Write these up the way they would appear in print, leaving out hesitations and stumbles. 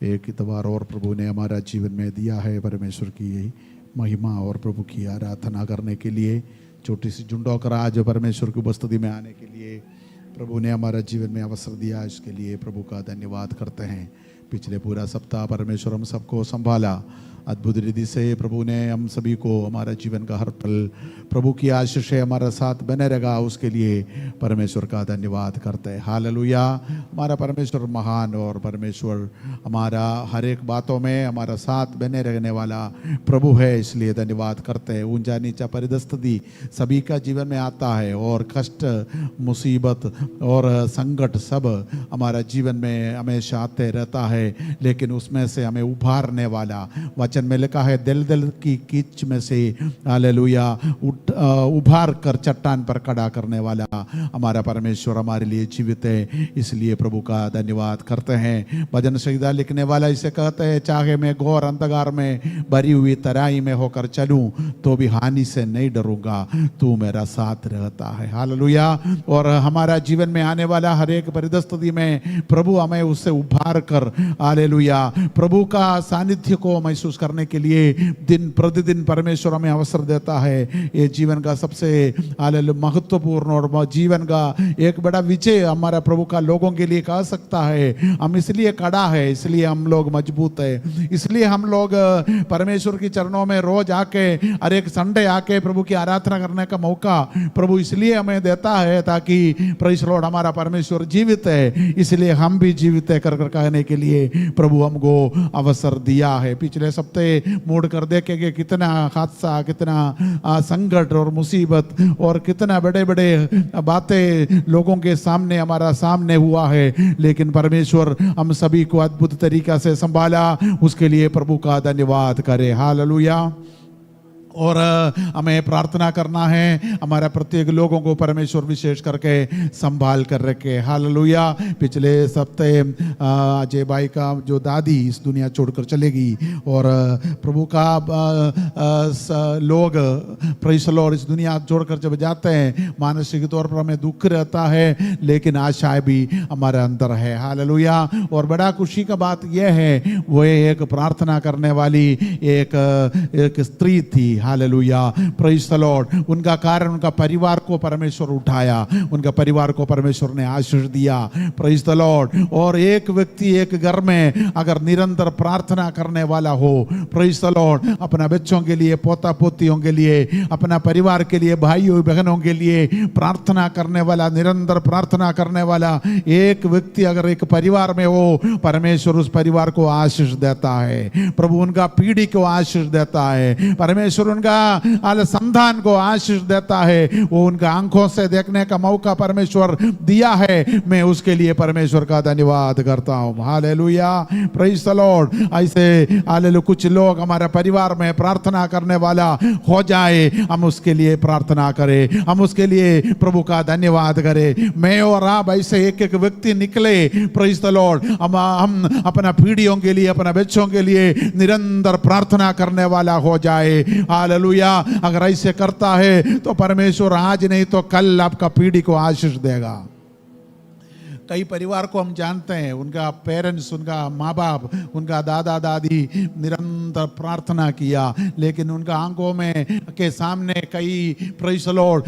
एक इतवार और प्रभु ने हमारा जीवन में दिया है। परमेश्वर की यही महिमा और प्रभु की आराधना करने के लिए, छोटी सी झुंड होकर आज परमेश्वर की उपस्थिति में आने के लिए प्रभु ने हमारा जीवन में अवसर दिया। इसके लिए प्रभु का धन्यवाद करते हैं। पिछले पूरा सप्ताह परमेश्वर हम सबको संभाला अद्भुत रीति से। प्रभु ने हम सभी को, हमारा जीवन का हर पल प्रभु की आशीष से हमारा साथ बने रहेगा, उसके लिए परमेश्वर का धन्यवाद करते हैं। हालेलुया। हमारा परमेश्वर महान और परमेश्वर हमारा हर एक बातों में हमारा साथ बने रहने वाला प्रभु है, इसलिए धन्यवाद करते हैं। ऊंचा नीचा परिस्थिति सभी का जीवन में आता है और कष्ट, मुसीबत और संकट सब हमारा जीवन में हमेशा आते रहता है, लेकिन उसमें से हमें उभारने वाला, वचन में लिखा है, दिल दिल की कीच में से हालेलुया उभार कर चट्टान पर खड़ा करने वाला हमारा परमेश्वर हमारे लिए जीवित है, इसलिए प्रभु का धन्यवाद करते हैं। भजन संहिता लिखने वाला इसे कहते हैं, चाहे मैं घोर अंधकार में भरी हुई तराई में होकर चलूं तो भी हानि से नहीं डरूंगा, तू मेरा साथ रहता है। हालेलुया। और हमारा जीवन में आने वाला हर एक परिस्थिति में प्रभु हमें उससे उभार कर हालेलुया प्रभु का सानिध्य को महसूस करने के लिए दिन प्रतिदिन परमेश्वर हमें अवसर देता है। ये जीवन का सबसे महत्वपूर्ण और जीवन का एक बड़ा विजय हमारा प्रभु का लोगों के लिए कह सकता है। हम इसलिए खड़ा है, इसलिए हम लोग मजबूत है, इसलिए हम लोग परमेश्वर के चरणों में रोज आके, हर एक संडे आके प्रभु की आराधना करने का मौका प्रभु इसलिए हमें देता है ताकि प्रेज़ लॉर्ड हमारा परमेश्वर जीवित है, इसलिए हम भी जीवित है कर कहने के लिए प्रभु हमको अवसर दिया है। पिछले सप्ते मोड़ कर देखेंगे कितना हादसा, कितना संकट और मुसीबत और कितना बड़े बड़े बातें लोगों के सामने हमारा सामने हुआ है, लेकिन परमेश्वर हम सभी को अद्भुत तरीका से संभाला, उसके लिए प्रभु का धन्यवाद करें। हालेलुया। और हमें प्रार्थना करना है, हमारा प्रत्येक लोगों को परमेश्वर विशेष करके संभाल कर रखे। हालेलुया। पिछले सप्ते अजय भाई का जो दादी इस दुनिया छोड़कर चलेगी और प्रभु का लोग प्रेज़ द लॉर्ड इस दुनिया छोड़कर जब जाते हैं, मानसिक तौर पर हमें दुख रहता है, लेकिन आशाएं भी हमारे अंदर है। हालेलुया। और बड़ा खुशी का बात यह है, वो एक प्रार्थना करने वाली एक स्त्री थी। हालेलुया। Praise the Lord. उनका कारण उनका परिवार को परमेश्वर उठाया, उनका परिवार को परमेश्वर ने आशीष दिया। Praise the Lord. और एक व्यक्ति एक घर में अगर निरंतर प्रार्थना करने वाला हो, प्रेज़ द लॉर्ड, अपना बच्चों के लिए, पोता पोतियों के लिए, अपना परिवार के लिए, भाइयों बहनों के लिए प्रार्थना करने वाला, निरंतर प्रार्थना करने वाला एक व्यक्ति अगर एक परिवार में हो, परमेश्वर उस परिवार को आशीष देता है। प्रभु उनका पीढ़ी को आशीष देता है। परमेश्वर उनका संतान को आशीष देता है। वो उनका आंखों से देखने का मौका परमेश्वर दिया है, मैं उसके लिए परमेश्वर का धन्यवाद करता हूं। हालेलुया। Praise the Lord. ऐसे हालेलुया कुछ लोग हमारे परिवार में प्रार्थना करने वाला हो जाए, हम उसके लिए प्रार्थना करें, हम उसके लिए प्रभु का धन्यवाद करें। मैं और आप ऐसे एक एक व्यक्ति निकले, प्रेज़ द लॉर्ड, हम अपना पीढ़ियों के लिए, अपना बच्चों के लिए निरंतर प्रार्थना करने वाला हो जाए। हालेलुया। अगर ऐसे करता है तो परमेश्वर आज नहीं तो कल आपका पीढ़ी को आशीष देगा। कई परिवार को हम जानते हैं, उनका पेरेंट्स, उनका माँ बाप, उनका दादा दादी निरंतर प्रार्थना किया, लेकिन उनका आंखों में के सामने कई प्रेज़ द लॉर्ड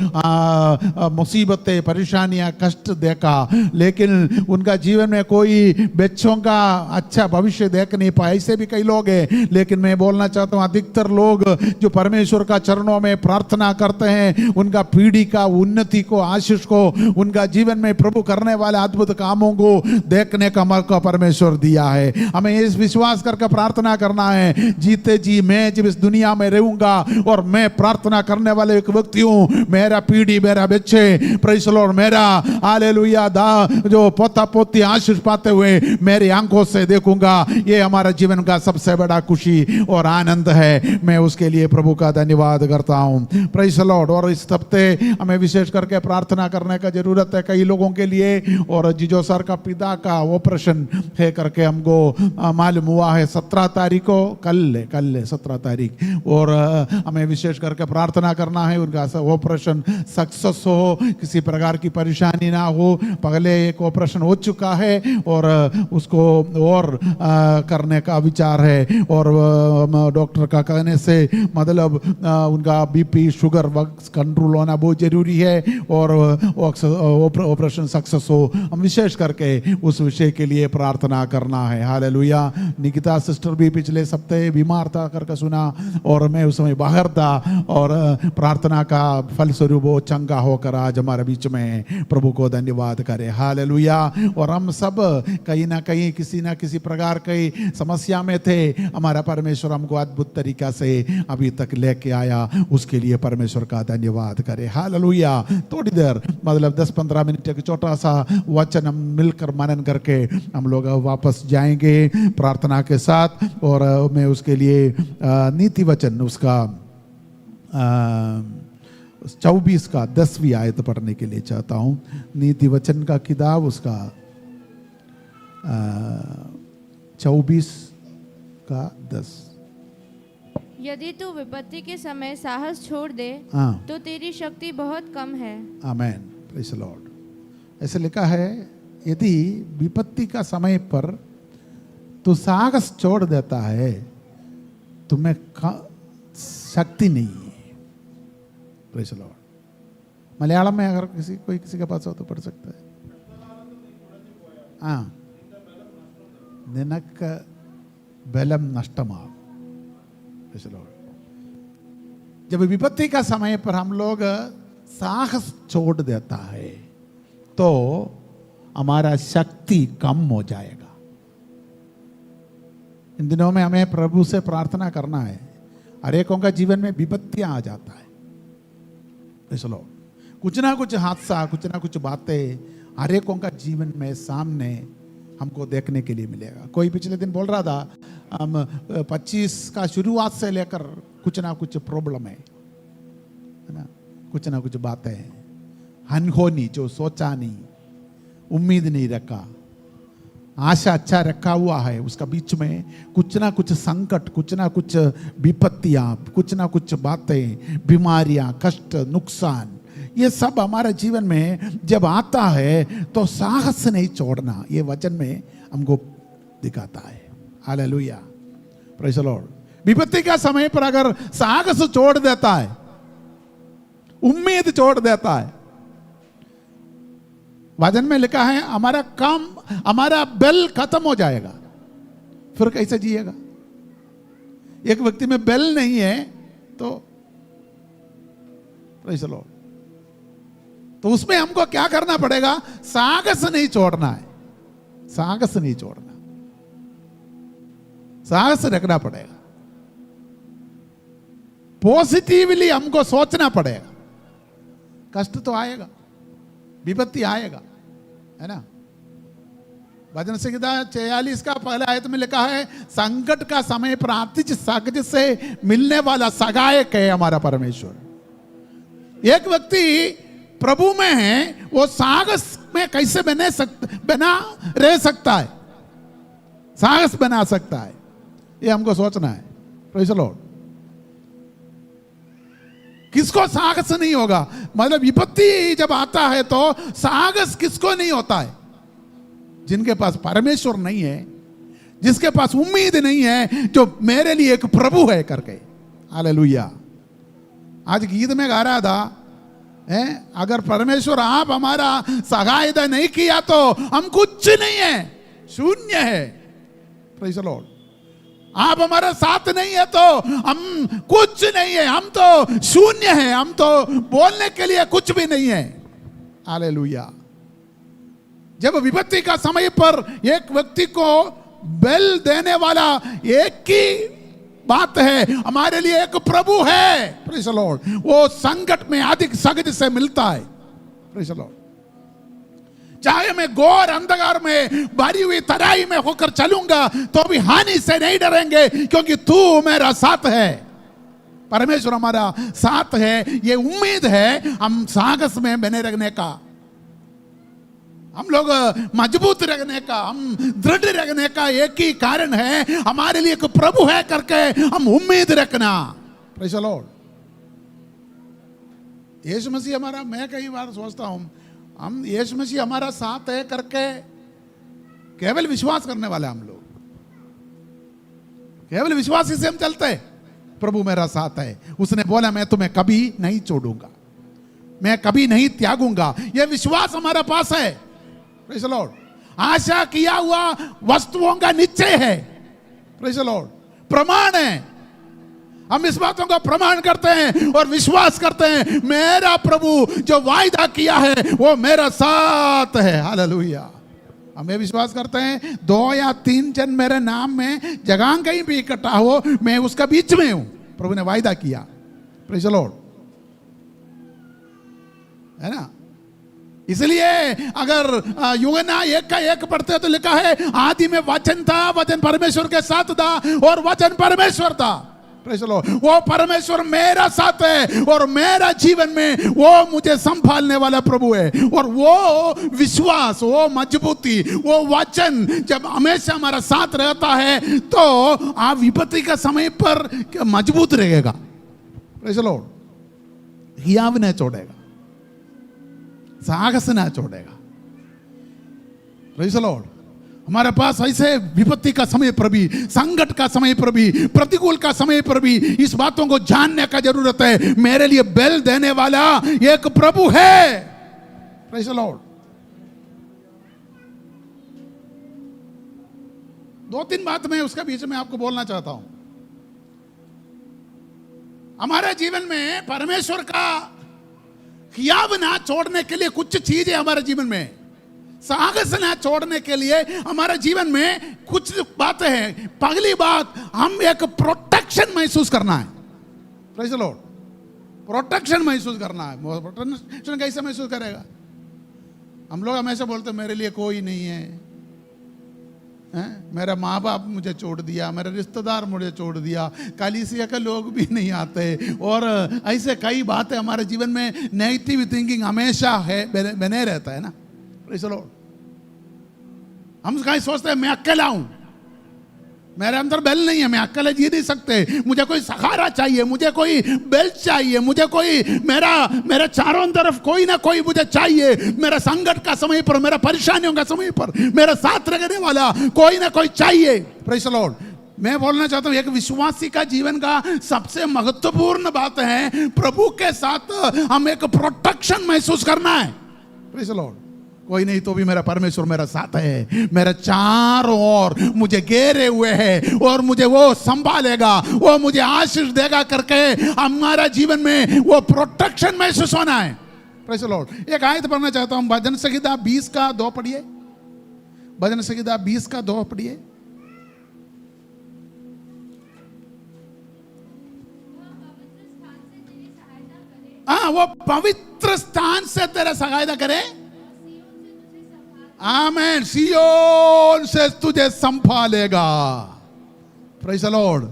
मुसीबतें, परेशानियां, कष्ट देखा, लेकिन उनका जीवन में कोई बच्चों का अच्छा भविष्य देख नहीं पाए। ऐसे भी कई लोग हैं, लेकिन मैं बोलना चाहता हूँ अधिकतर लोग जो परमेश्वर का चरणों में प्रार्थना करते हैं, उनका पीढ़ी का उन्नति को, आशीष को, उनका जीवन में प्रभु करने वाला अद्भुत कामों को देखने का मौका परमेश्वर दिया है। हमें इस विश्वास करके प्रार्थना करना है, जीते जी मैं जब इस दुनिया में रहूंगा और मैं प्रार्थना करने वाले एक व्यक्ति हूं, मेरा पीढ़ी, मेरा बच्चे, प्रेज़ द लॉर्ड, मेरा हालेलुया जो पोता पोती आशीष पाते हुए मेरी आंखों से देखूंगा। ये हमारा जीवन का सबसे बड़ा खुशी और आनंद है। मैं उसके लिए प्रभु का धन्यवाद करता हूं। Praise the Lord. और इस हफ्ते हमें विशेष करके प्रार्थना करने का जरूरत है कई लोगों के लिए, और जीजो सर का पिता का ऑपरेशन है करके हमको मालूम हुआ है 17 तारीख को, कल है 17 तारीख। और हमें विशेष करके प्रार्थना करना है उनका ऑपरेशन सक्सेस हो, किसी प्रकार की परेशानी ना हो। पहले एक ऑपरेशन हो चुका है और उसको और करने का विचार है। और डॉक्टर का कहने से मतलब उनका बीपी शुगर कंट्रोल होना बहुत जरूरी है और ऑपरेशन सक्सेस हो। हम विशेष करके उस विषय के लिए प्रार्थना करना है। हालेलुया। निकिता सिस्टर भी पिछले सप्ताह बीमार था करके सुना और मैं उस समय बाहर था और प्रार्थना का फलस्वरूप वो चंगा होकर आज हमारे बीच में, प्रभु को धन्यवाद करें। हालेलुया। और हम सब कहीं ना कहीं किसी ना किसी प्रकार की समस्या में थे, हमारा परमेश्वर हमको अद्भुत तरीका से अभी तक लेके आया, उसके लिए परमेश्वर का धन्यवाद करें। हालेलुया। थोड़ी देर मतलब 10-15 मिनट एक छोटा सा वचन हम मिलकर मनन करके हम लोग वापस जाएंगे प्रार्थना के साथ। और मैं उसके लिए नीति वचन उसका 24 का 10वीं आयत पढ़ने के लिए चाहता हूँ। नीति वचन का किताब उसका 24 का 10। यदि तू विपत्ति के समय साहस छोड़ दे तो तेरी शक्ति बहुत कम है। आमेन। Praise the Lord. ऐसे लिखा है, यदि विपत्ति का समय पर तू साहस छोड़ देता है तुम्हें शक्ति नहीं है। Praise the Lord. मलयालम में अगर किसी के पास हो तो पढ़ सकता है। निनक बलम नष्टमा। जब विपत्ति का समय पर हम लोग साहस छोड़ देता है तो हमारा शक्ति कम हो जाएगा। इन दिनों में हमें प्रभु से प्रार्थना करना है। हर एक का जीवन में विपत्तियां आ जाता है। चलो कुछ ना कुछ हादसा, कुछ ना कुछ बातें हर एक का जीवन में सामने हमको देखने के लिए मिलेगा। कोई पिछले दिन बोल रहा था हम 25 का शुरुआत से लेकर कुछ ना कुछ प्रॉब्लम है ना, कुछ ना कुछ बातें हैं, अनहोनी, जो सोचा नहीं, उम्मीद नहीं रखा, आशा अच्छा रखा हुआ है, उसका बीच में कुछ ना कुछ संकट, कुछ ना कुछ विपत्तियां, कुछ ना कुछ बातें, बीमारियां, कष्ट, नुकसान, ये सब हमारे जीवन में जब आता है तो साहस नहीं छोड़ना, ये वचन में हमको दिखाता है। हालेलुया। Praise the Lord. विपत्ति का समय पर अगर साहस छोड़ देता है, उम्मीद छोड़ देता है, वचन में लिखा है हमारा काम, हमारा बेल खत्म हो जाएगा, फिर कैसे जिएगा? एक व्यक्ति में बेल नहीं है तो प्रेज़ द लॉर्ड, तो उसमें हमको क्या करना पड़ेगा? साहस नहीं छोड़ना है, साहस नहीं छोड़ना, साहस रखना पड़ेगा, पॉजिटिवली हमको सोचना पड़ेगा। कष्ट तो आएगा, विपत्ति आएगा, है ना। भजन संहिता 46 का पहला आयत में लिखा है, संकट का समय प्रातिज सागज से मिलने वाला सहायक है हमारा परमेश्वर। एक व्यक्ति प्रभु में है, वो साहस में कैसे बना रह सकता है, साहस बना सकता है, ये हमको सोचना है। Praise the Lord. किसको साहस नहीं होगा? मतलब विपत्ति जब आता है तो साहस किसको नहीं होता है? जिनके पास परमेश्वर नहीं है, जिसके पास उम्मीद नहीं है, जो मेरे लिए एक प्रभु है करके। हालेलुया। आज गीत में गा रहा था, अगर परमेश्वर आप हमारा सहायता नहीं किया तो हम कुछ नहीं है, शून्य है। Praise the Lord. आप हमारा साथ नहीं है तो हम कुछ नहीं है, हम तो शून्य है, हम तो बोलने के लिए कुछ भी नहीं है। हालेलुया। जब विपत्ति का समय पर एक व्यक्ति को बेल देने वाला एक ही बात है, हमारे लिए एक प्रभु है। Praise the Lord. वो संकट में अधिक सहज से मिलता है। Praise the Lord. चाहे मैं घोर अंधकार में भरी हुई तराई में होकर चलूंगा तो भी हानि से नहीं डरेंगे, क्योंकि तू मेरा साथ है। परमेश्वर हमारा साथ है, ये उम्मीद है हम साहस में बने रहने का। हम लोग मजबूत रहने का, हम दृढ़ रहने का एक ही कारण है, हमारे लिए एक प्रभु है करके हम उम्मीद रखना। Praise the Lord. Yeshu Masih हमारा, मैं कई बार सोचता हूं, हम यीशु मसीह हमारा साथ है करके केवल विश्वास करने वाले हम लोग, केवल विश्वास से हम चलते हैं। प्रभु मेरा साथ है, उसने बोला मैं तुम्हें कभी नहीं छोड़ूंगा, मैं कभी नहीं त्यागूंगा, यह विश्वास हमारे पास है। Praise the Lord. आशा किया हुआ वस्तुओं का निश्चय है। Praise the Lord. प्रमाण है, हम इस बातों का प्रमाण करते हैं और विश्वास करते हैं, मेरा प्रभु जो वायदा किया है वो मेरा साथ है। हालेलुया। हमें विश्वास करते हैं 2 या 3 जन मेरे नाम में जगह कहीं भी इकट्ठा हो, मैं उसका बीच में हूं। प्रभु ने वायदा किया। प्रेज़ द लॉर्ड, है ना। इसलिए अगर यूहन्ना 1:1 पढ़ते तो लिखा है, आदि में वचन था, वचन परमेश्वर के साथ था और वचन परमेश्वर था। Praise the Lord. वो परमेश्वर मेरा साथ है और मेरा जीवन में वो मुझे संभालने वाला प्रभु है। और वो विश्वास, वो मजबूती, वो वचन जब हमेशा हमारा साथ रहता है तो आप विपत्ति का समय पर मजबूत रहेगा। Praise the Lord. हियाव नहीं छोड़ेगा, साहस ना छोड़ेगा। Praise the Lord. हमारे पास ऐसे विपत्ति का समय पर भी, संकट का समय पर भी, प्रतिकूल का समय पर भी इस बातों को जानने का जरूरत है, मेरे लिए बेल देने वाला एक प्रभु है। Praise the Lord. 2-3 बात मैं उसके बीच में आपको बोलना चाहता हूं। हमारे जीवन में परमेश्वर का खियाव ना छोड़ने के लिए कुछ चीजें हमारे जीवन में, साहस ना छोड़ने के लिए हमारे जीवन में कुछ बातें हैं। पहली बात, हम एक प्रोटेक्शन महसूस करना है। Praise the Lord. प्रोटेक्शन महसूस करना है। प्रोटेक्शन कैसे महसूस करेगा? हम लोग हमेशा बोलते हैं मेरे लिए कोई नहीं है, मेरा माँ बाप मुझे छोड़ दिया, मेरे रिश्तेदार मुझे छोड़ दिया, कलीसिया के लोग भी नहीं आते, और ऐसे कई बातें हमारे जीवन में नेगेटिव थिंकिंग हमेशा है, बने रहता है ना। Praise the Lord. हम कहीं सोचते हैं मैं अकेला हूं, मेरे अंदर बेल नहीं है, मैं अकेले जी नहीं सकते, मुझे कोई सहारा चाहिए, मुझे कोई बेल चाहिए, मुझे कोई मेरे चारों तरफ कोई ना कोई मुझे चाहिए। मेरा संकट का समय पर, मेरा परेशानियों का समय पर मेरा साथ रहने वाला कोई ना कोई चाहिए। Praise the Lord. मैं बोलना चाहता हूं, एक विश्वासी का जीवन का सबसे महत्वपूर्ण बात है, प्रभु के साथ हम एक प्रोटेक्शन महसूस करना है। Praise the Lord. कोई नहीं तो भी मेरा परमेश्वर मेरा साथ है, मेरे चारों ओर मुझे घेरे हुए है और मुझे वो संभालेगा, वो मुझे आशीष देगा करके हमारा जीवन में वो प्रोटेक्शन महसूस होना है। Praise the Lord. एक आयत पढ़ना चाहता हूं, भजन संहिता 20:2 पढ़िए। भजन संहिता 20:2 पढ़िए। हाँ, वो पवित्र स्थान से तेरा सहायता करे। आमेन। सियोन से तुझे संभालेगा। Praise the Lord.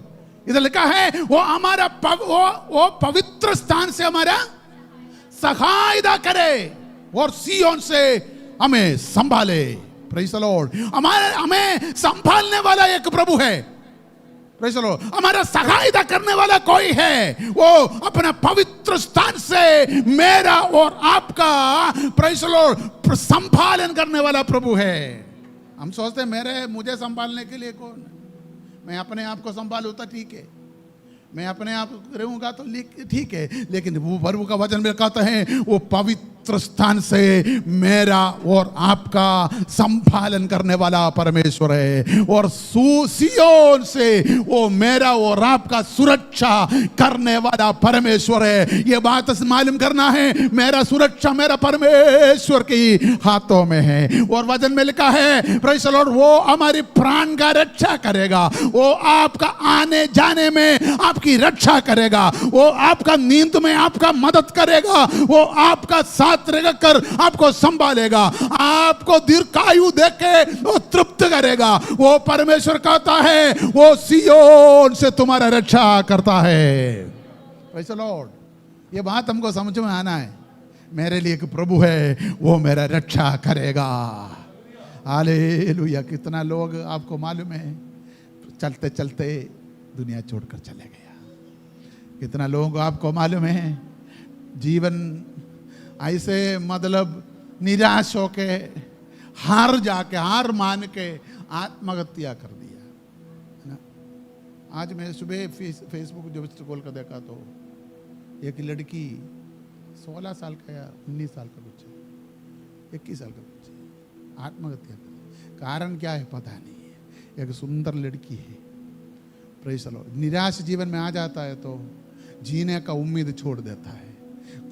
इधर लिखा है वो हमारा वो पवित्र स्थान से हमारा सहायता करे और सियोन से हमें संभाले। Praise the Lord. हमें संभालने वाला एक प्रभु है। Praise the Lord. हमारा सहायता करने वाला कोई है, वो अपना पवित्र स्थान से मेरा और आपका, प्रेज़ द लॉर्ड, संभालन करने वाला प्रभु है। हम सोचते हैं मुझे संभालने के लिए कौन है? मैं अपने आप को संभालूं तो ठीक है, मैं अपने आप रहूंगा तो ठीक है, लेकिन वो प्रभु का वचन में कहता है वो पवित्र स्थान से मेरा और आपका संभालन करने वाला परमेश्वर है, और सियोन से वो मेरा और आपका सुरक्षा करने वाला परमेश्वर है। ये बात मालूम करना है, मेरा सुरक्षा मेरा परमेश्वर के हाथों में है। और वचन में लिखा है, प्रेज़ द लॉर्ड, वो हमारी प्राण का रक्षा करेगा, वो आपका आने जाने में आपकी रक्षा करेगा, वो आपका नींद में आपका मदद करेगा, वो आपका साथ रहकर आपको संभालेगा, आपको दीर्घायु देके वो तृप्त करेगा। वो परमेश्वर कहता है वो सियोन से तुम्हारा रक्षा करता है। Praise the Lord. ये बात हमको समझ में आना है। मेरे लिए एक प्रभु है, वो मेरा रक्षा करेगा। हालेलुया। कितना लोग आपको मालूम है चलते चलते दुनिया छोड़कर चले गया। कितना लोगों को आपको मालूम है जीवन ऐसे मतलब निराश होके हार मान के आत्महत्या कर दिया है ना। आज मैं सुबह फेसबुक जो स्क्रॉल कर देखा तो एक लड़की 16 साल का या 19 साल का बच्चा, 21 साल का बच्चा आत्महत्या कर। कारण क्या है पता नहीं है। एक सुंदर लड़की है, प्रेज़ द लॉर्ड। निराश जीवन में आ जाता है तो जीने का उम्मीद छोड़ देता है,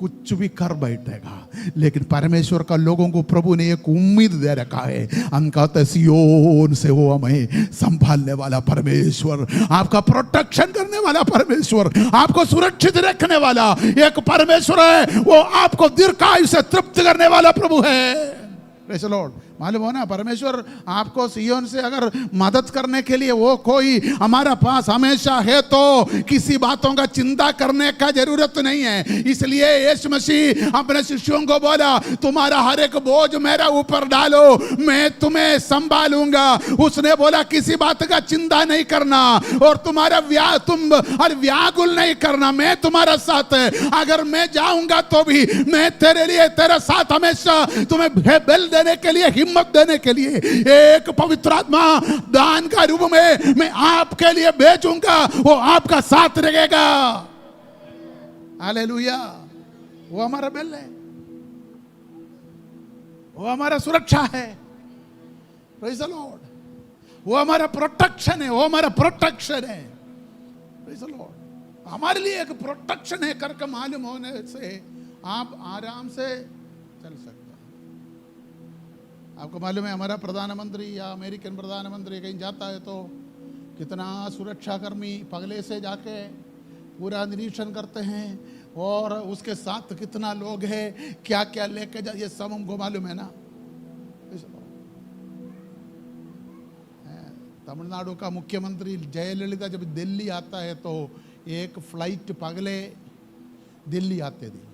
कुछ भी कर बैठेगा। लेकिन परमेश्वर का लोगों को प्रभु ने एक उम्मीद दे रखा है। हम कहते सियोन से वो हमें संभालने वाला परमेश्वर, आपका प्रोटेक्शन करने वाला परमेश्वर, आपको सुरक्षित रखने वाला एक परमेश्वर है। वो आपको दीर्घायु से तृप्त करने वाला प्रभु है। Praise the Lord. मालूम हो ना, परमेश्वर आपको सियोन से अगर मदद करने के लिए वो कोई हमारा पास हमेशा है तो किसी बातों का चिंता करने का जरूरत नहीं है। इसलिए यीशु मसीह अपने शिष्यों को बोला, तुम्हारा हर एक बोझ मेरा ऊपर डालो, मैं तुम्हें संभालूंगा। उसने बोला किसी बात का चिंता नहीं करना और तुम्हारा तुम व्याकुल नहीं करना, मैं तुम्हारा साथ है। अगर मैं जाऊंगा तो भी मैं तेरे लिए तेरा साथ हमेशा तुम्हें बल देने के लिए, हिम्मत देने के लिए एक पवित्र आत्मा दान का रूप में मैं आपके लिए भेजूंगा। वो आपका साथ रहेगा। हालेलुया। वो हमारा बल है, वो हमारा सुरक्षा है। Praise the Lord. वो हमारा प्रोटेक्शन है, वो हमारा प्रोटेक्शन है। Praise the Lord. हमारे लिए एक प्रोटेक्शन है करके मालूम होने से आप आराम से चल सकते हैं। आपको मालूम है हमारा प्रधानमंत्री या अमेरिकन प्रधानमंत्री कहीं जाता है तो कितना सुरक्षाकर्मी पगले से जाके पूरा निरीक्षण करते हैं और उसके साथ कितना लोग हैं, क्या क्या लेके जा, ये सब हमको मालूम है ना। तमिलनाडु का मुख्यमंत्री जयललिता जब दिल्ली आता है तो एक फ्लाइट पगले दिल्ली आते थे,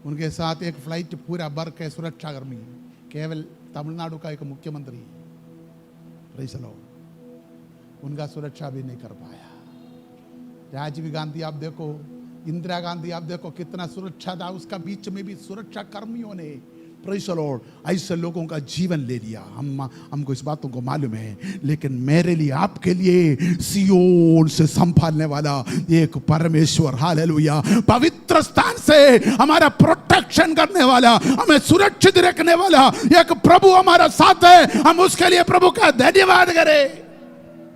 उनके साथ एक फ्लाइट पूरा भर के सुरक्षाकर्मी, केवल तमिलनाडु का एक मुख्यमंत्री, प्रेज़ द लॉर्ड, उनका सुरक्षा भी नहीं कर पाया। राजीव गांधी आप देखो, इंदिरा गांधी आप देखो, कितना सुरक्षा था, उसका बीच में भी सुरक्षा कर्मियों ने, प्रेज़ द लॉर्ड, ऐसे लोगों का जीवन ले लिया। हमको इस बातों को मालूम है। लेकिन मेरे लिए आपके लिए सियोन से संभालने वाला एक परमेश्वर, हालेलुया, पवित्र स्थान से हमारा प्रोटेक्शन करने वाला, हमें सुरक्षित रखने वाला एक प्रभु हमारा साथ है। हम उसके लिए प्रभु का धन्यवाद करें।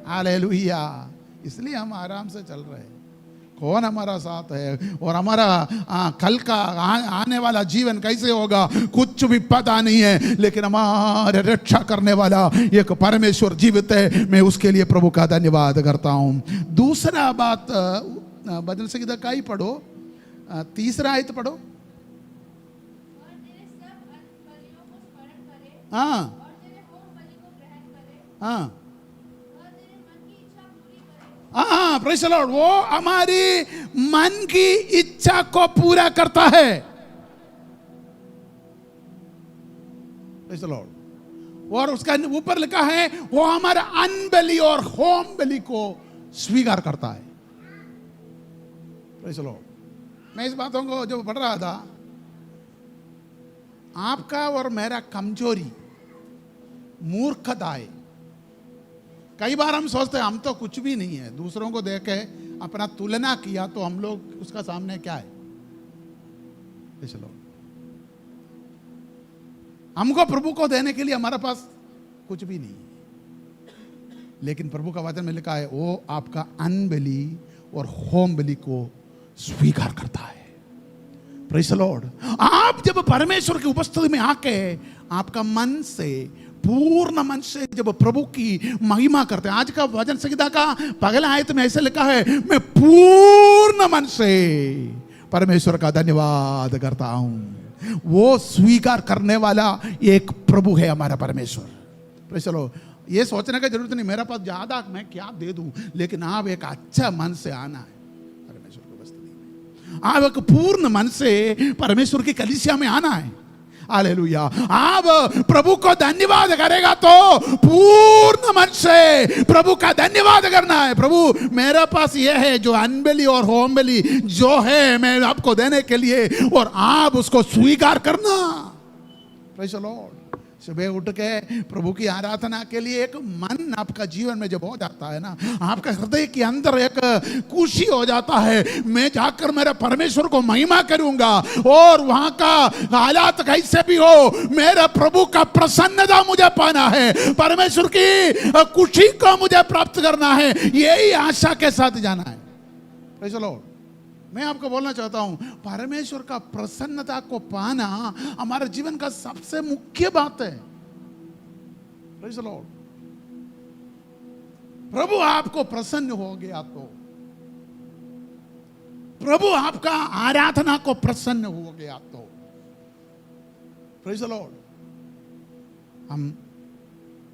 हालेलुया। इसलिए हम आराम से चल रहे हैं। कौन हमारा साथ है और हमारा कल का आने वाला जीवन कैसे होगा कुछ भी पता नहीं है। लेकिन हमारे रक्षा करने वाला एक परमेश्वर जीवित है। मैं उसके लिए प्रभु का धन्यवाद करता हूँ। दूसरा बात भजन संहिता का ही पढ़ो, तीसरा आयत पढ़ो। हाँ हाँ हाँ, प्रेज़ द लॉर्ड। वो हमारी मन की इच्छा को पूरा करता है। Praise the Lord. और उसका ऊपर लिखा है वो हमारा अनबली और होम बलि को स्वीकार करता है। Praise the Lord. मैं इस बातों को जब पढ़ रहा था, आपका और मेरा कमजोरी, मूर्खता है। कई बार हम सोचते हैं हम तो कुछ भी नहीं है, दूसरों को देख के अपना तुलना किया तो हम लोग उसका सामने क्या है। चलो, हमको प्रभु को देने के लिए हमारे पास कुछ भी नहीं है। लेकिन प्रभु का वचन में लिखा है वो आपका अनबली और होम बलि को स्वीकार करता है। Praise the Lord. आप जब परमेश्वर की उपस्थिति में आके आपका मन से, पूर्ण मन से जब प्रभु की महिमा करते हैं। आज का वचन संहिता का पहला आयत में ऐसे लिखा है, मैं पूर्ण मन से परमेश्वर का धन्यवाद करता हूं। वो स्वीकार करने वाला एक प्रभु है हमारा परमेश्वर। Praise the Lord. ये सोचने की जरूरत नहीं मेरे पास ज्यादा मैं क्या दे दूं, लेकिन आप एक अच्छा मन से आना है परमेश्वर की उपस्थिति में। आप एक पूर्ण मन से परमेश्वर की कलीसिया में आना है। हालेलुया। आप प्रभु को धन्यवाद करेगा तो पूर्ण मन से प्रभु का धन्यवाद करना है। प्रभु मेरे पास ये है जो अनबेली और होमबेली जो है मैं आपको देने के लिए, और आप उसको स्वीकार करना। Praise the Lord. सुबह उठ के प्रभु की आराधना के लिए एक मन आपका जीवन में जब हो जाता है ना, आपका हृदय के अंदर एक खुशी हो जाता है, मैं जाकर मेरे परमेश्वर को महिमा करूंगा, और वहां का हालात कैसे भी हो मेरे प्रभु का प्रसन्नता मुझे पाना है, परमेश्वर की खुशी को मुझे प्राप्त करना है, यही आशा के साथ जाना है। Praise the Lord. मैं आपको बोलना चाहता हूं, परमेश्वर का प्रसन्नता को पाना हमारे जीवन का सबसे मुख्य बात है। Praise the Lord. प्रभु आपको प्रसन्न हो गया तो, प्रभु आपका आराधना को प्रसन्न हो गया तो, प्रेज़ द लॉर्ड, हम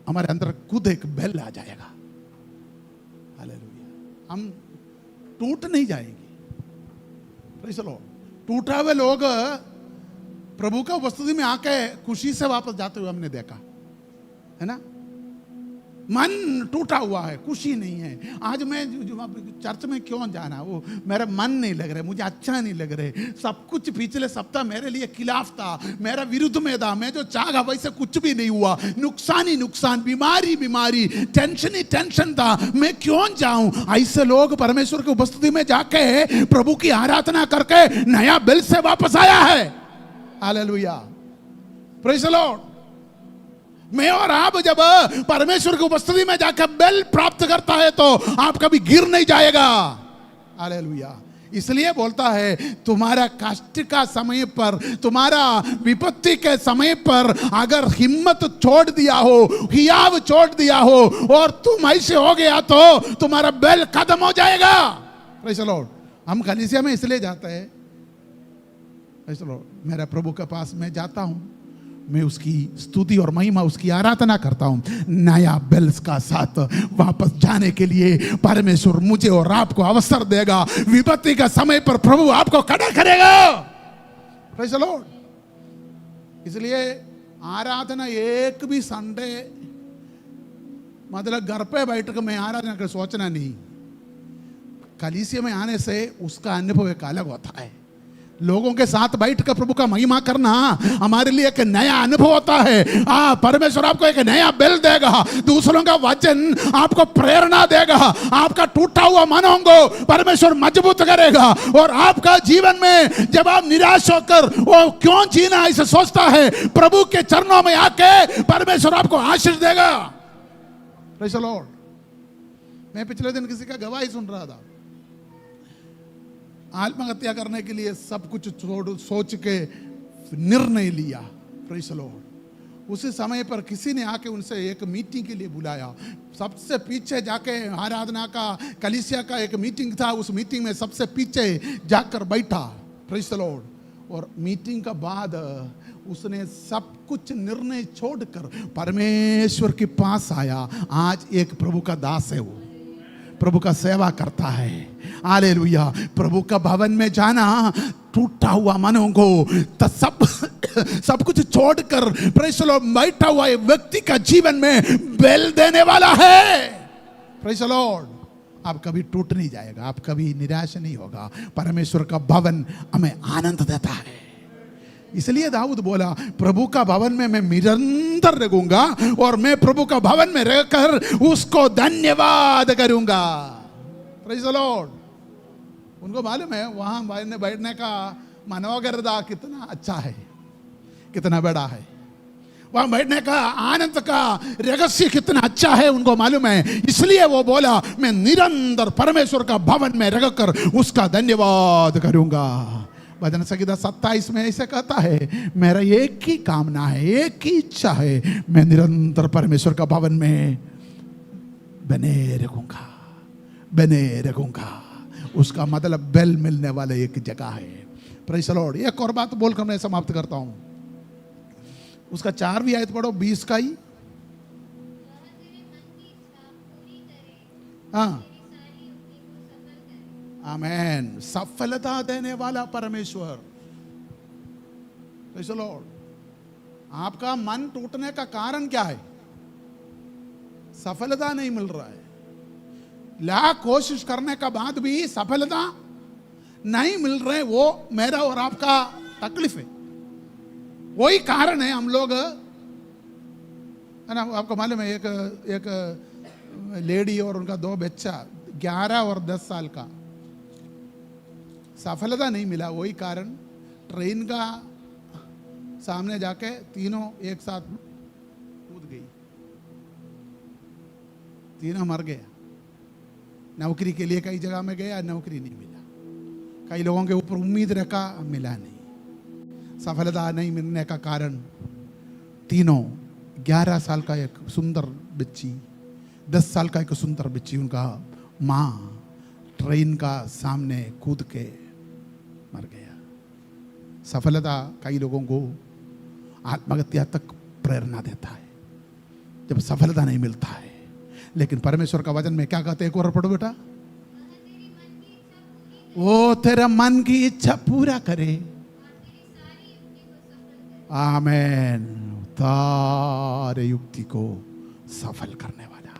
हमारे अंदर खुद एक बेल आ जाएगा। हालेलुया। हम टूट नहीं जाएंगे। Praise the Lord. टूटा हुए लोग प्रभु का उपस्थिति में आके खुशी से वापस जाते हुए हमने देखा है ना। मन टूटा हुआ है, खुशी नहीं है। आज मैं चर्च में क्यों जाना, वो मेरा मन नहीं लग रहा, मुझे अच्छा नहीं लग रहा। सब कुछ पिछले सप्ताह मेरे लिए खिलाफ था, मेरा विरुद्ध में था, मैं जो चाहा वैसे कुछ भी नहीं हुआ, नुकसान ही नुकसान, बीमारी बीमारी, टेंशन ही टेंशन था, मैं क्यों जाऊं। ऐसे लोग परमेश्वर की उपस्थिति में जाके प्रभु की आराधना करके नया बिल से वापस आया है। हालेलुया। Praise the Lord. मैं और आप जब परमेश्वर की उपस्थिति में जाकर बेल प्राप्त करता है तो आप कभी गिर नहीं जाएगा। हालेलुया। इसलिए बोलता है तुम्हारा कष्ट का समय पर, तुम्हारा विपत्ति के समय पर अगर हिम्मत छोड़ दिया हो, हियाव छोड़ दिया हो और तुम ऐसे हो गया तो तुम्हारा बेल खत्म हो जाएगा। Praise the Lord. हम कलीसिया में इसलिए जाते हैं, प्रेज़ द लॉर्ड, मेरा प्रभु के पास मैं जाता हूं, मैं उसकी स्तुति और महिमा, उसकी आराधना करता हूं, नया बेल्स का साथ वापस जाने के लिए परमेश्वर मुझे और आपको अवसर देगा। विपत्ति का समय पर प्रभु आपको खड़ा करेगा। Praise the Lord. इसलिए आराधना एक भी संडे मतलब घर पे बैठ कर मैं आराधना कर सोचना नहीं, कलीसिया में आने से उसका अनुभव एक अलग होता है। लोगों के साथ बैठकर प्रभु का महिमा करना हमारे लिए एक नया अनुभव होता है। परमेश्वर आपको एक नया बेल देगा, दूसरों का वचन आपको प्रेरणा देगा, आपका टूटा हुआ मनों को परमेश्वर मजबूत करेगा, और आपका जीवन में जब आप निराश होकर वो क्यों जीना ऐसे सोचता है, प्रभु के चरणों में आके परमेश्वर आपको आशीष देगा। Praise the Lord. मैं पिछले दिन किसी का गवाही सुन रहा था, आत्महत्या करने के लिए सब कुछ छोड़ सोच के निर्णय लिया। Praise the Lord. उसी समय पर किसी ने आके उनसे एक मीटिंग के लिए बुलाया, सबसे पीछे जाके आराधना का कलीसिया का एक मीटिंग था, उस मीटिंग में सबसे पीछे जाकर बैठा। Praise the Lord. और मीटिंग का बाद उसने सब कुछ निर्णय छोड़कर परमेश्वर के पास आया। आज एक प्रभु का दास है, वो प्रभु का सेवा करता है। हालेलुया। प्रभु का भवन में जाना टूटा हुआ मनों को सब कुछ छोड़कर प्रेज़ द लॉर्ड बैठा हुआ व्यक्ति का जीवन में बेल देने वाला है। Praise the Lord. आप कभी टूट नहीं जाएगा, आप कभी निराश नहीं होगा। परमेश्वर का भवन हमें आनंद देता है। इसलिए दाऊद बोला, प्रभु का भवन में मैं निरंतर रहूंगा और मैं प्रभु का भवन में रहकर उसको धन्यवाद करूंगा। Praise the Lord. उनको मालूम है वहां बैठने का मनोगरदा कितना अच्छा है, कितना बड़ा है, वहां बैठने का आनंद का रहस्य कितना अच्छा है, उनको मालूम है। इसलिए वो बोला, मैं निरंतर परमेश्वर का भवन में रहकर उसका धन्यवाद करूंगा। भजन संहिता 27 में ऐसे कहता है, मेरा एक ही कामना है, एक ही इच्छा है, मैं निरंतर परमेश्वर का भवन में बने रहूंगा, बने रहूंगा। उसका मतलब बेल मिलने वाले एक जगह है। Praise the Lord. एक और बात बोलकर मैं समाप्त करता हूं। उसका 4वीं आयत पढ़ो, 20 का ही। हाँ आमेन। सफलता देने वाला परमेश्वर। Praise the Lord. आपका मन टूटने का कारण क्या है? सफलता नहीं मिल रहा है। लाख कोशिश करने का बाद भी सफलता नहीं मिल रहे, वो मेरा और आपका तकलीफ है। वही कारण है हम लोग, है ना। आपको मालूम है एक लेडी और उनका 2 बच्चा 11 और 10 साल का, सफलता नहीं मिला। वही कारण, ट्रेन का सामने जाके तीनों एक साथ कूद गई, तीनों मर गया। नौकरी के लिए कई जगह में गया, नौकरी नहीं मिला। कई लोगों के ऊपर उम्मीद रखा, मिला नहीं। सफलता नहीं मिलने का कारण तीनों, 11 साल का एक सुंदर बच्ची, 10 साल का एक सुंदर बच्ची, उनका माँ ट्रेन का सामने कूद के मर गया। सफलता कई लोगों को आत्महत्या तक प्रेरणा देता है जब सफलता नहीं मिलता है। लेकिन परमेश्वर का वचन में क्या कहते हैं? एक और पढ़ो बेटा। वो तेरा मन की इच्छा पूरा करे। आमेन। तारे युक्ति को सफल करने वाला,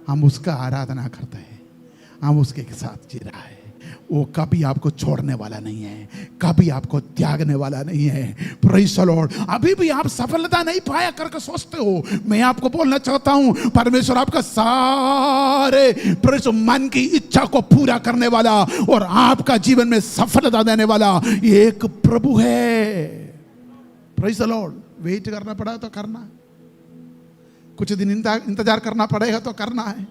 हम उसका आराधना करते हैं, हम उसके साथ जी रहा है। वो कभी आपको छोड़ने वाला नहीं है, कभी आपको त्यागने वाला नहीं है। Praise the Lord. अभी भी आप सफलता नहीं पाया करके सोचते हो, मैं आपको बोलना चाहता हूं, परमेश्वर आपका सारे प्रेज़ मन की इच्छा को पूरा करने वाला और आपका जीवन में सफलता देने वाला एक प्रभु है। Praise the Lord. वेट करना पड़ा तो करना, कुछ दिन इंतजार करना पड़ेगा तो करना है।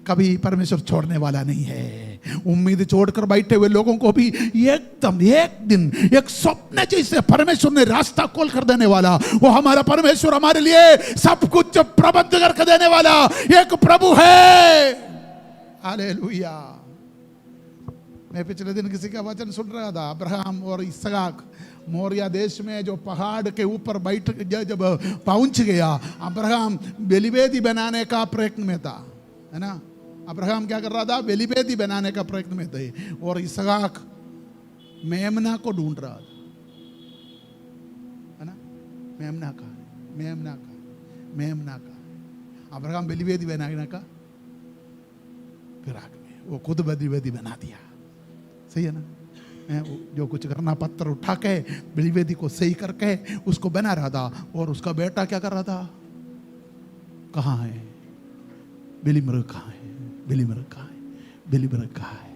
कभी परमेश्वर छोड़ने वाला नहीं है। उम्मीद छोड़कर बैठे हुए लोगों को भी एकदम एक दिन एक स्वप्न जैसे परमेश्वर ने रास्ता खोल कर देने वाला, वो हमारा परमेश्वर हमारे लिए सब कुछ प्रबंध करके देने वाला एक प्रभु है। हालेलुया। मैं पिछले दिन किसी का वचन सुन रहा था, अब्राहम और इसहाक मोरिया देश में जो पहाड़ के ऊपर बैठ जब पहुंच गया, अब्राहम बलिवेदी बनाने का प्रयत्न में था, है ना। अब्राहम क्या कर रहा था? बलिवेदी बनाने का प्रयत्न में थे, और इसहाक मेमना को ढूंढ रहा था, है ना। मेमना का अब्राहम बलिवेदी बनाने का फिराक में वो खुद बलिवेदी बना दिया। सही है ना। जो कुछ करना, पत्थर उठा के बलिवेदी को सही करके उसको बना रहा था, और उसका बेटा क्या कर रहा था? कहाँ है बिलीमृग? कहाँ है बिलीमृग? कहाँ है बिलीमृग? कहाँ है?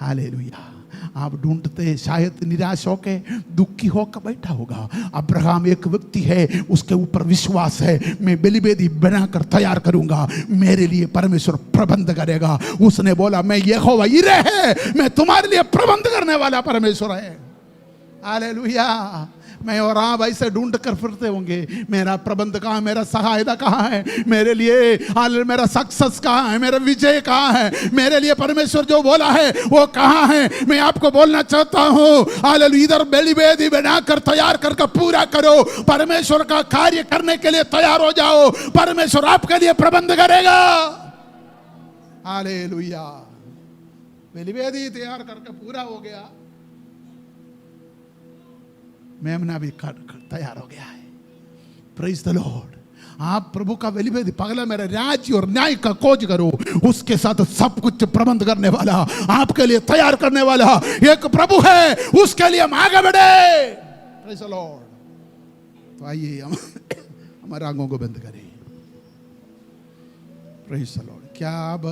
हालेलुया। आप ढूंढते, शायद निराश होके दुखी होकर बैठा होगा। अब्राहम एक व्यक्ति है, उसके ऊपर विश्वास है, मैं बलिवेदी बनाकर तैयार करूंगा, मेरे लिए परमेश्वर प्रबंध करेगा। उसने बोला, मैं यहोवा यिरे है, मैं तुम्हारे लिए प्रबंध करने वाला परमेश्वर है। हालेलुया। मैं और आप ऐसे ढूंढ कर फिरते होंगे, मेरा प्रबंध कहाँ है, मेरा सहायता कहाँ है, मेरे लिए मेरा सक्सेस कहाँ है, मेरा विजय कहाँ है, मेरे लिए परमेश्वर जो बोला है वो कहाँ है। मैं आपको बोलना चाहता हूँ, हालेलुया, इधर बलिवेदी बनाकर तैयार करके पूरा करो, परमेश्वर का कार्य करने के लिए तैयार हो जाओ, परमेश्वर आपके लिए प्रबंध करेगा। हालेलुया। बलिवेदी तैयार करके पूरा हो गया, मेमना भी तैयार हो गया है। Praise the Lord. आप प्रभु का बलिवेदी, पगला मेरे राज्य और न्याय का खोज करो, उसके साथ सब कुछ प्रबंध करने वाला, आपके लिए तैयार करने वाला एक प्रभु है, उसके लिए हम आगे बढ़े। Praise the Lord. तो आइए हम हमारे आंखों को बंद करें। Praise the Lord. क्या अब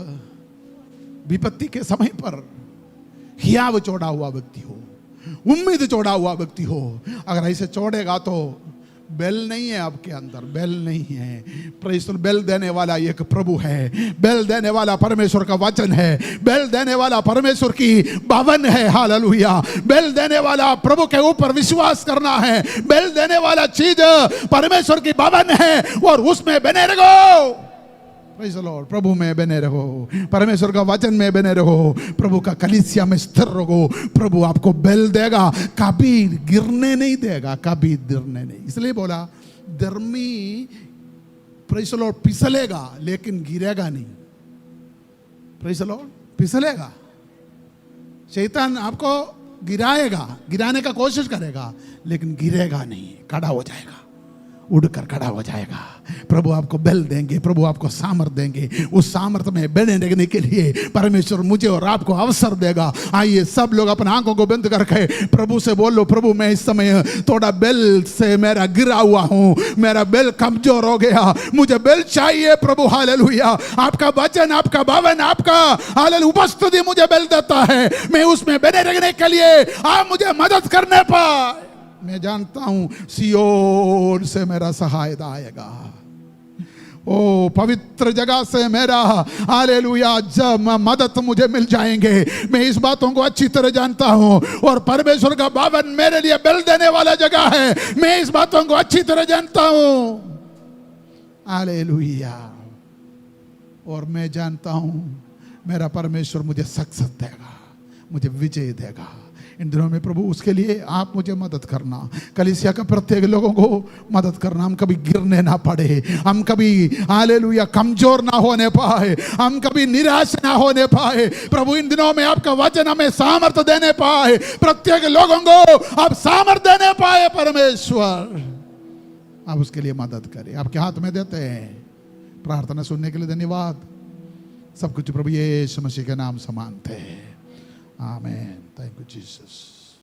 विपत्ति के समय पर हियाव चौड़ा हुआ व्यक्ति हो, उम्मीद चौड़ा हुआ व्यक्ति हो, अगर ऐसे चौड़ेगा तो बेल नहीं है आपके अंदर, बेल नहीं है। Praise the Lord. बेल देने वाला एक प्रभु है, बेल देने वाला परमेश्वर का वचन है, बेल देने वाला परमेश्वर की भवन है। हालेलुया। बेल देने वाला प्रभु के ऊपर विश्वास करना है, बेल देने वाला चीज परमेश्वर की भवन है, और उसमें बने रहो। Praise the Lord. प्रभु में बने रहो, परमेश्वर का वचन में बने रहो, प्रभु का कलीसिया में स्थिर रहो। प्रभु आपको बेल देगा, कभी गिरने नहीं देगा, कभी गिरने नहीं। इसलिए बोला, धर्मी प्रेज़ द लॉर्ड फिसलेगा लेकिन गिरेगा नहीं। Praise the Lord. फिसलेगा शैतान आपको गिराएगा, गिराने का कोशिश करेगा, लेकिन गिरेगा नहीं, खड़ा हो जाएगा, उड़कर खड़ा हो जाएगा। प्रभु आपको बल देंगे, प्रभु आपको सामर्थ देंगे। उस सामर्थ में बने रहने के लिए परमेश्वर मुझे और आपको अवसर देगा। आइए सब लोग अपने आंखों को बंद करके प्रभु से बोलो, प्रभु मैं इस समय थोड़ा बेल से मेरा गिरा हुआ हूं, मेरा बेल कमजोर हो गया, मुझे बेल चाहिए प्रभु। हालेलुया, आपका वचन, आपका भवन, आपका हालेलुया उपस्थिति मुझे बेल देता है। मैं उसमें बने रहने के लिए आप मुझे मदद करने पाए। मैं जानता हूं सियोन से मेरा सहायता आएगा, ओ पवित्र जगह से मेरा हालेलुया जब मदद मुझे मिल जाएंगे। मैं इस बातों को अच्छी तरह जानता हूं, और परमेश्वर का भवन मेरे लिए बल देने वाला जगह है। मैं इस बातों को अच्छी तरह जानता हूं, हालेलुया। और मैं जानता हूं मेरा परमेश्वर मुझे सक्सेस देगा, मुझे विजय देगा। इन दिनों में प्रभु उसके लिए आप मुझे मदद करना, कलीसिया का प्रत्येक लोगों को मदद करना। हम कभी गिरने ना पड़े, हम कभी हालेलुया कमजोर ना होने पाए, हम कभी निराश ना होने पाए। प्रभु इन दिनों में आपका वचन हमें सामर्थ्य देने पाए, प्रत्येक लोगों को आप सामर्थ्य देने पाए। परमेश्वर आप उसके लिए मदद करें, आपके हाथ में देते हैं। प्रार्थना सुनने के लिए धन्यवाद। सब कुछ प्रभु यीशु मसीह के नाम से मांगते हैं, आमीन। Thank you Jesus.